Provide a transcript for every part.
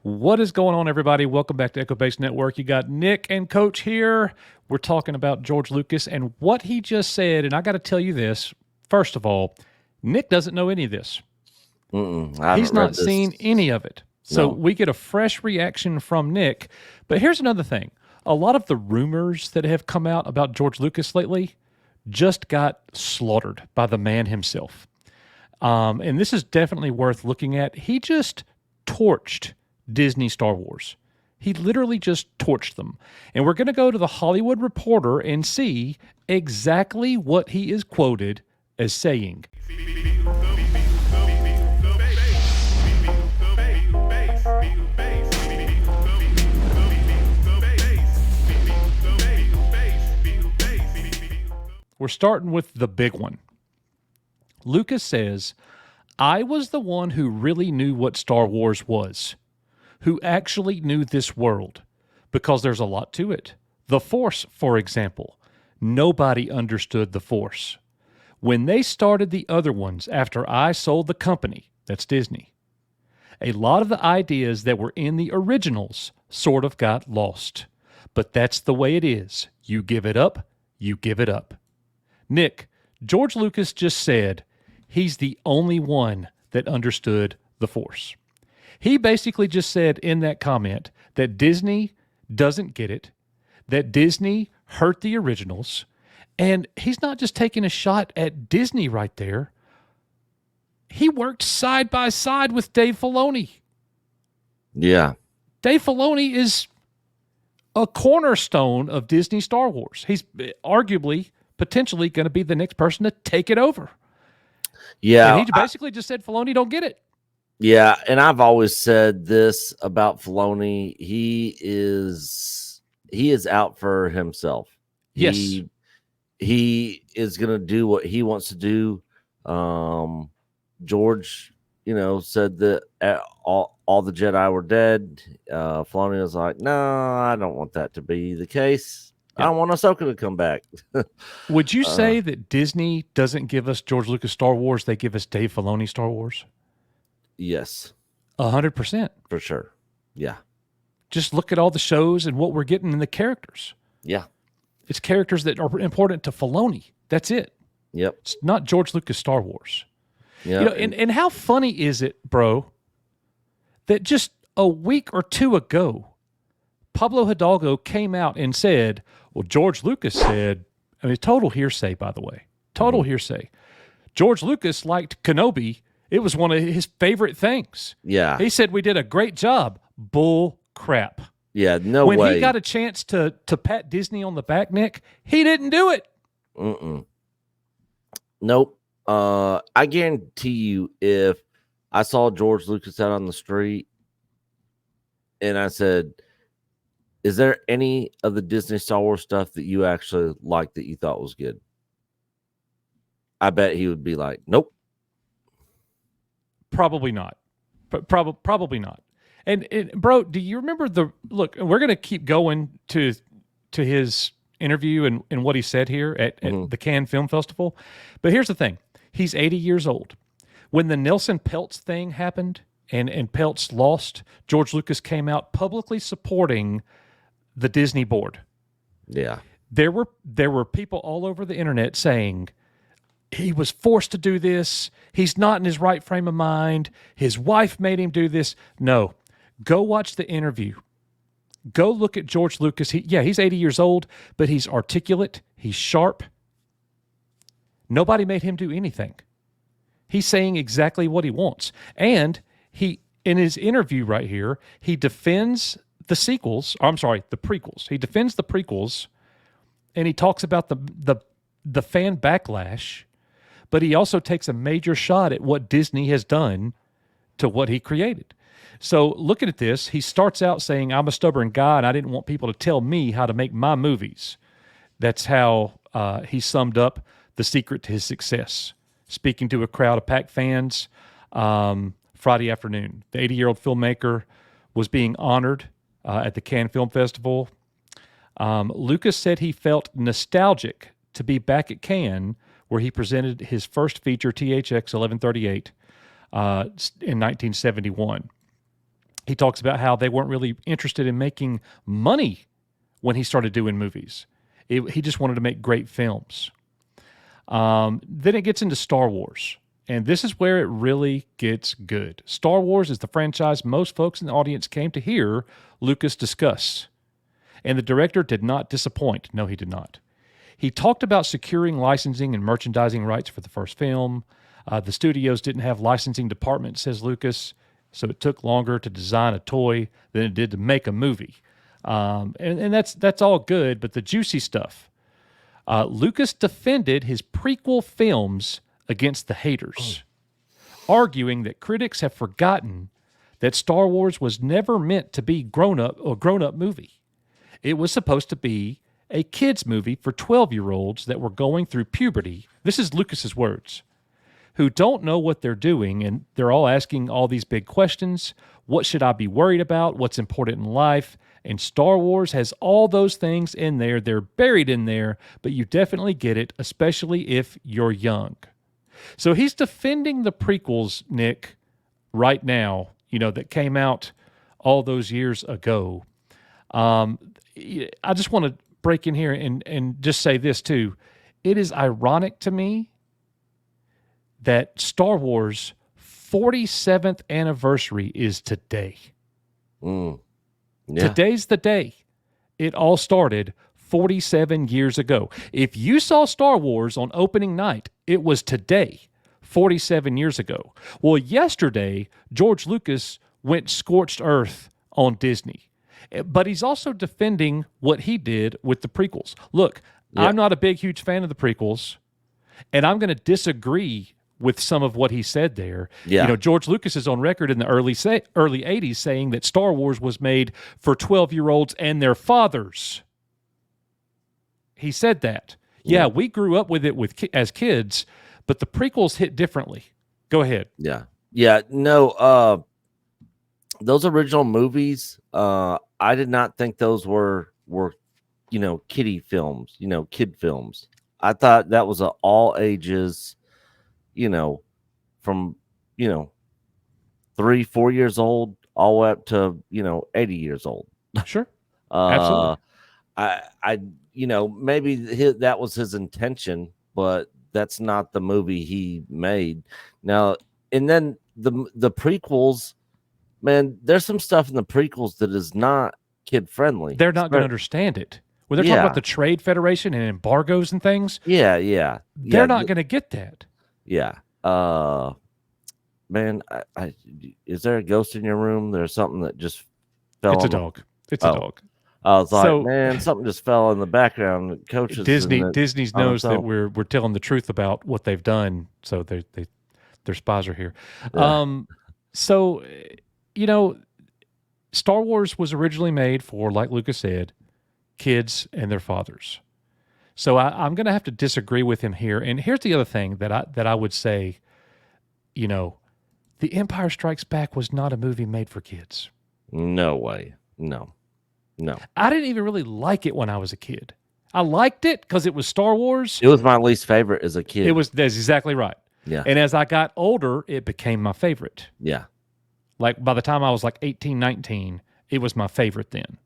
What is going on, everybody? Welcome back to Echo Base Network. You got Nick and Coach here. We're talking about George Lucas and what he just said. And I got to tell you this. First of all, Nick doesn't know any of this. He's not seen any of it. So we get a fresh reaction from Nick. But here's another thing. A lot of the rumors that have come out about George Lucas lately just got slaughtered by the man himself. And this is definitely worth looking at. He just torched Disney Star Wars. He literally just torched them. And we're going to go to the Hollywood Reporter and see exactly what he is quoted as saying. We're starting with the big one. Lucas says, I was the one who really knew what Star Wars was, who actually knew this world, because there's a lot to it. The Force, for example. Nobody understood the Force. When they started the other ones after I sold the company, that's Disney, a lot of the ideas that were in the originals sort of got lost. But that's the way it is. You give it up, you give it up. Nick, George Lucas just said he's the only one that understood the Force. He basically just said in that comment that Disney doesn't get it, that Disney hurt the originals, and he's not just taking a shot at Disney right there. He worked side by side with Dave Filoni. Yeah. Dave Filoni is a cornerstone of Disney Star Wars. He's arguably, potentially going to be the next person to take it over. Yeah. And he basically just said Filoni don't get it. Yeah, and I've always said this about Filoni. He is out for himself. Yes. He is going to do what he wants to do. George, said that all the Jedi were dead. Filoni was like, no, I don't want that to be the case. I don't want Ahsoka to come back. Would you say that Disney doesn't give us George Lucas Star Wars, they give us Dave Filoni Star Wars? Yes. 100%. For sure. Yeah. Just look at all the shows and what we're getting in the characters. Yeah. It's characters that are important to Filoni. That's it. Yep. It's not George Lucas Star Wars. Yeah. And how funny is it, bro, that just a week or two ago, Pablo Hidalgo came out and said, well, George Lucas said, I mean, total hearsay, by the way, total hearsay. George Lucas liked Kenobi. It was one of his favorite things. Yeah. He said we did a great job. Bull crap. Yeah, no way. When he got a chance to pat Disney on the back, Nick, he didn't do it. Nope. I guarantee you, if I saw George Lucas out on the street and I said, is there any of the Disney Star Wars stuff that you actually liked that you thought was good? I bet he would be like, nope. Probably not. Probably not. And bro, do you remember look, we're going to keep going to his interview and what he said here at the Cannes Film Festival. But here's the thing. He's 80 years old. When the Nelson Peltz thing happened and Peltz lost, George Lucas came out publicly supporting the Disney board. Yeah. There were people all over the internet saying he was forced to do this. He's not in his right frame of mind. His wife made him do this. No. Go watch the interview. Go look at George Lucas. He's 80 years old, but he's articulate. He's sharp. Nobody made him do anything. He's saying exactly what he wants. And in his interview right here, he defends the prequels. He defends the prequels, and he talks about the fan backlash, but he also takes a major shot at what Disney has done to what he created. So looking at this, he starts out saying, I'm a stubborn guy, and I didn't want people to tell me how to make my movies. That's how he summed up the secret to his success. Speaking to a crowd of Pac fans Friday afternoon. The 80-year-old filmmaker was being honored at the Cannes Film Festival. Lucas said he felt nostalgic to be back at Cannes, where he presented his first feature, THX 1138, in 1971. He talks about how they weren't really interested in making money when he started doing movies. He just wanted to make great films. Then it gets into Star Wars. And this is where it really gets good. Star Wars is the franchise most folks in the audience came to hear Lucas discuss. And the director did not disappoint. No, he did not. He talked about securing licensing and merchandising rights for the first film. The studios didn't have licensing department, says Lucas, so it took longer to design a toy than it did to make a movie. And that's all good, but the juicy stuff. Lucas defended his prequel films against the haters, arguing that critics have forgotten that Star Wars was never meant to be grown up movie. It was supposed to be a kids movie for 12-year-olds that were going through puberty. This is Lucas's words, who don't know what they're doing, and they're all asking all these big questions. What should I be worried about? What's important in life? And Star Wars has all those things in there. They're buried in there, but you definitely get it, especially if you're young. So he's defending the prequels, Nick, right now, that came out all those years ago. I just want to break in here and just say this, too. It is ironic to me that Star Wars' 47th anniversary is today. Yeah. Today's the day. It all started 47 years ago. If you saw Star Wars on opening night, it was today, 47 years ago. Well, yesterday, George Lucas went scorched earth on Disney. But he's also defending what he did with the prequels. Look, I'm not a big, huge fan of the prequels, and I'm going to disagree with some of what he said there. Yeah. George Lucas is on record in the early 80s saying that Star Wars was made for 12-year-olds and their fathers. He said that. Yeah, we grew up with it as kids, but the prequels hit differently. Go ahead. Yeah. Yeah. No, those original movies, I did not think those were kiddie films, kid films. I thought that was all ages, from 3-4 years old all the way up to 80 years old. Sure. Absolutely. Maybe that was his intention, but that's not the movie he made. Now, and then the prequels, man, there's some stuff in the prequels that is not kid friendly. They're not going to understand it. When they're talking about the Trade Federation and embargoes and things, they're not going to get that. Yeah. Man, is there a ghost in your room? There's something that just fell. It's a dog. It's a dog. I was like, man, something just fell in the background. Coaches, Disney's knows that we're telling the truth about what they've done, so their spies are here. Yeah. So Star Wars was originally made for, like Lucas said, kids and their fathers. So I'm going to have to disagree with him here. And here's the other thing that I would say, The Empire Strikes Back was not a movie made for kids. No way. No. I didn't even really like it when I was a kid. I liked it because it was Star Wars. It was my least favorite as a kid. That's exactly right. Yeah. And as I got older, it became my favorite. Yeah. Like by the time I was like 18, 19, it was my favorite then.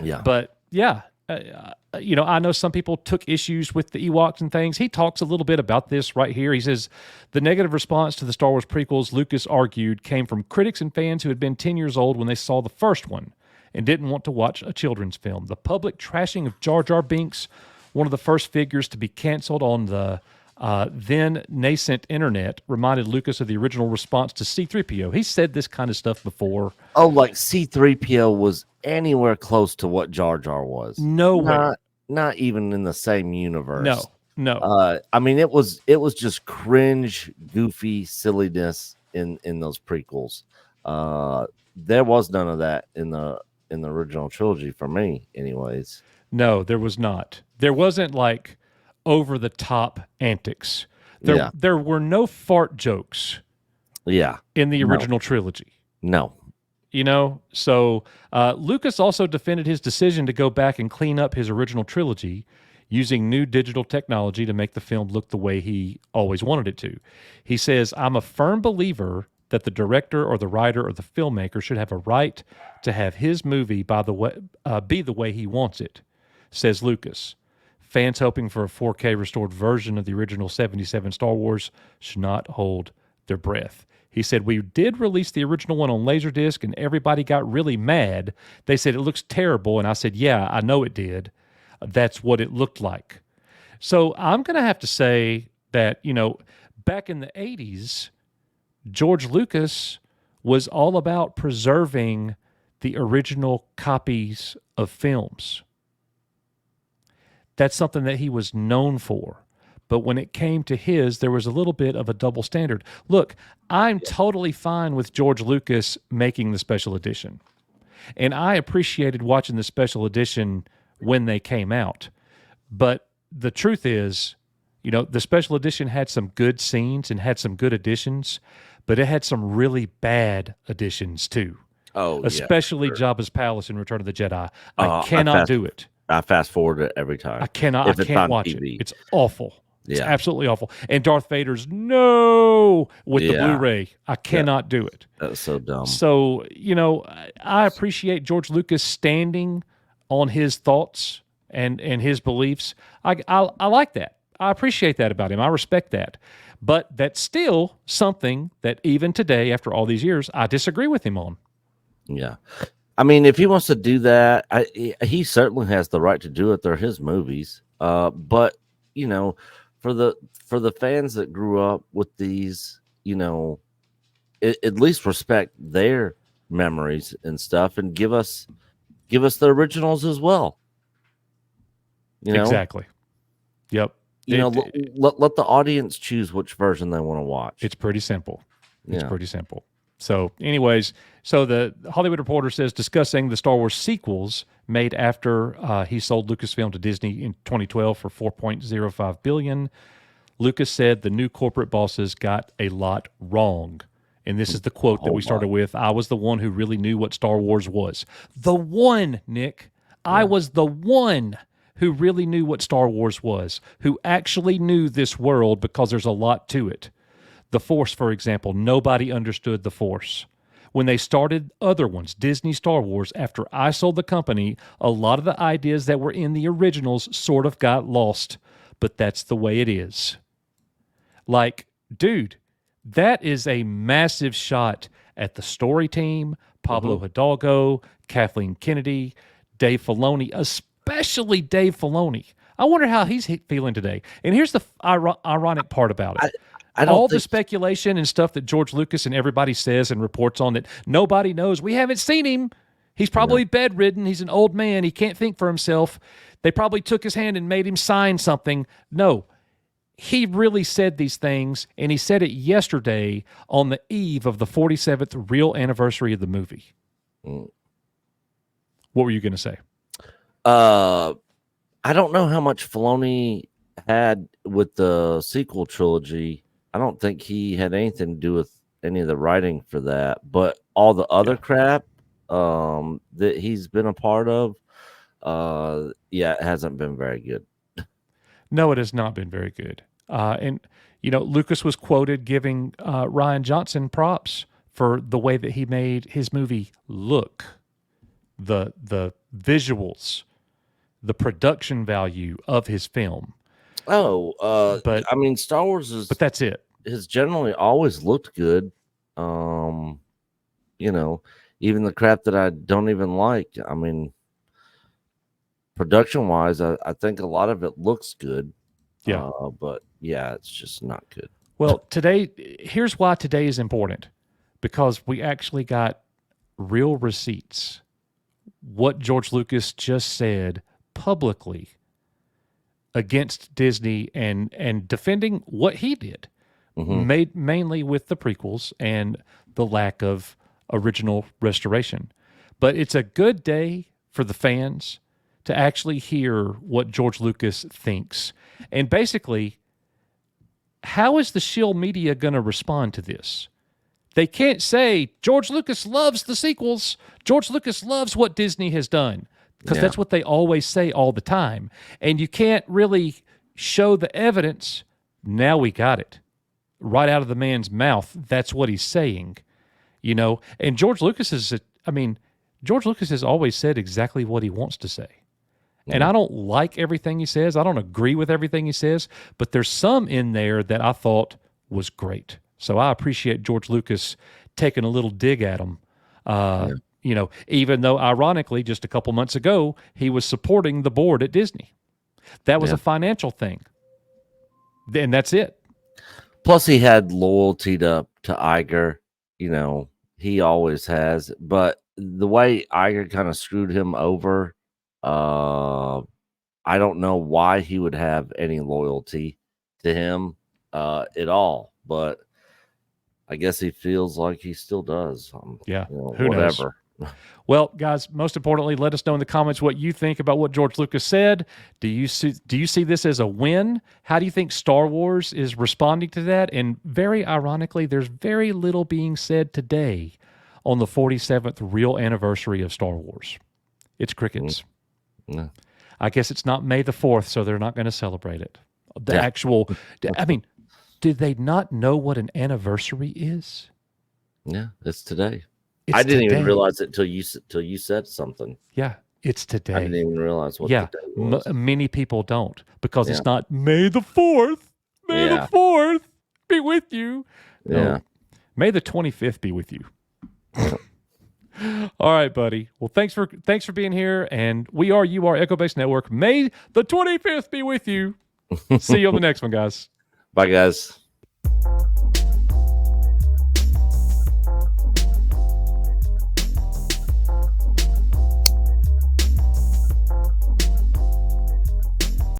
Yeah. But yeah, I know some people took issues with the Ewoks and things. He talks a little bit about this right here. He says, the negative response to the Star Wars prequels, Lucas argued, came from critics and fans who had been 10 years old when they saw the first one and didn't want to watch a children's film. The public trashing of Jar Jar Binks, one of the first figures to be canceled on the then nascent internet, reminded Lucas of the original response to C-3PO. He said this kind of stuff before. Oh, like C-3PO was anywhere close to what Jar Jar was. Nowhere. Not even in the same universe. No. I mean, it was just cringe, goofy silliness in those prequels. There was none of that in the original trilogy for me, anyways. No, there was not. There wasn't like over the top antics. There were no fart jokes. Yeah. In the original trilogy. No. So Lucas also defended his decision to go back and clean up his original trilogy using new digital technology to make the film look the way he always wanted it to. He says, I'm a firm believer that the director or the writer or the filmmaker should have a right to have his movie be the way he wants it, says Lucas. Fans hoping for a 4K restored version of the original 77 Star Wars should not hold their breath. He said, we did release the original one on Laserdisc and everybody got really mad. They said it looks terrible. And I said, yeah, I know it did. That's what it looked like. So I'm going to have to say that, back in the 80s, George Lucas was all about preserving the original copies of films. That's something that he was known for. But when it came to his, there was a little bit of a double standard. Look, I'm totally fine with George Lucas making the special edition. And I appreciated watching the special edition when they came out. But the truth is, the special edition had some good scenes and had some good additions, but it had some really bad additions too. Oh, especially sure. Jabba's palace in Return of the Jedi. I cannot do it. I fast forward it every time. I cannot. I can't watch TV. it. It's awful. It's Yeah. absolutely awful. And Darth Vader's no with the Blu-ray. I cannot do it. That's so dumb. So, I appreciate George Lucas standing on his thoughts and his beliefs. I like that. I appreciate that about him. I respect that. But that's still something that even today, after all these years, I disagree with him on. Yeah. I mean, if he wants to do that, he certainly has the right to do it. They're his movies. But, for the fans that grew up with these, at least respect their memories and stuff and give us the originals as well. Exactly. Yep. Let the audience choose which version they want to watch. It's pretty simple. It's pretty simple. So anyways, the Hollywood Reporter says, discussing the Star Wars sequels made after he sold Lucasfilm to Disney in 2012 for $4.05 billion, Lucas said the new corporate bosses got a lot wrong. And this is the quote that we started with. I was the one who really knew what Star Wars was. The one, Nick. I was the one who really knew what Star Wars was, who actually knew this world because there's a lot to it. The Force, for example, nobody understood the Force. When they started other ones, Disney Star Wars, after I sold the company, a lot of the ideas that were in the originals sort of got lost. But that's the way it is. Like, dude, that is a massive shot at the story team, Pablo Hidalgo, Kathleen Kennedy, Dave Filoni, especially Dave Filoni. I wonder how he's feeling today. And here's the ironic part about it. All the speculation and stuff that George Lucas and everybody says and reports on that nobody knows. We haven't seen him. He's probably bedridden. He's an old man. He can't think for himself. They probably took his hand and made him sign something. No, he really said these things, and he said it yesterday on the eve of the 47th real anniversary of the movie. What were you going to say? I don't know how much Filoni had with the sequel trilogy. I don't think he had anything to do with any of the writing for that, but all the other crap that he's been a part of, it hasn't been very good. No, it has not been very good. And Lucas was quoted giving Rian Johnson props for the way that he made his movie look, the visuals, the production value of his film. But I mean, Star Wars but that's it. Has generally always looked good. Even the crap that I don't even like. I mean, production wise, I think a lot of it looks good. Yeah. But it's just not good. Well, here's why today is important, because we actually got real receipts. What George Lucas just said publicly against Disney and defending what he did, made mainly with the prequels and the lack of original restoration. But it's a good day for the fans to actually hear what George Lucas thinks. And basically, how is the shill media going to respond to this? They can't say, George Lucas loves the sequels. George Lucas loves what Disney has done. Because that's what they always say all the time. And you can't really show the evidence. Now we got it. right out of the man's mouth, that's what he's saying, you know. And George Lucas George Lucas has always said exactly what he wants to say. And Yeah. I don't like everything he says. I don't agree with everything he says, but there's some in there that I thought was great. So I appreciate George Lucas taking a little dig at him. Yeah. You know, even though ironically, just a couple months ago, he was supporting the board at Disney. That was Yeah. a financial thing. And that's it. Plus, he had loyalty to Iger. You know, he always has. But the way Iger kind of screwed him over, I don't know why he would have any loyalty to him at all. But I guess he feels like he still does. Yeah. You know, Who knows? whatever. Well, guys, most importantly, let us know in the comments what you think about what George Lucas said. Do you see this as a win? How do you think Star Wars is responding to that? And very ironically, there's very little being said today on the 47th real anniversary of Star Wars. It's crickets. Yeah. I guess it's not May the 4th, so they're not going to celebrate it. The Yeah. actual, I mean, did they not know what an anniversary is? Yeah, it's today. It's I didn't today. even realize it till you said something. Yeah, it's today. I didn't even realize what Yeah, the date was. many people don't because Yeah. it's not May the 4th. May Yeah. the 4th be with you. No, Yeah. May the 25th be with you. All right, buddy. Well, thanks for being here. And you are Echo Base Network. May the 25th be with you. See you on the next one, guys. Bye, guys.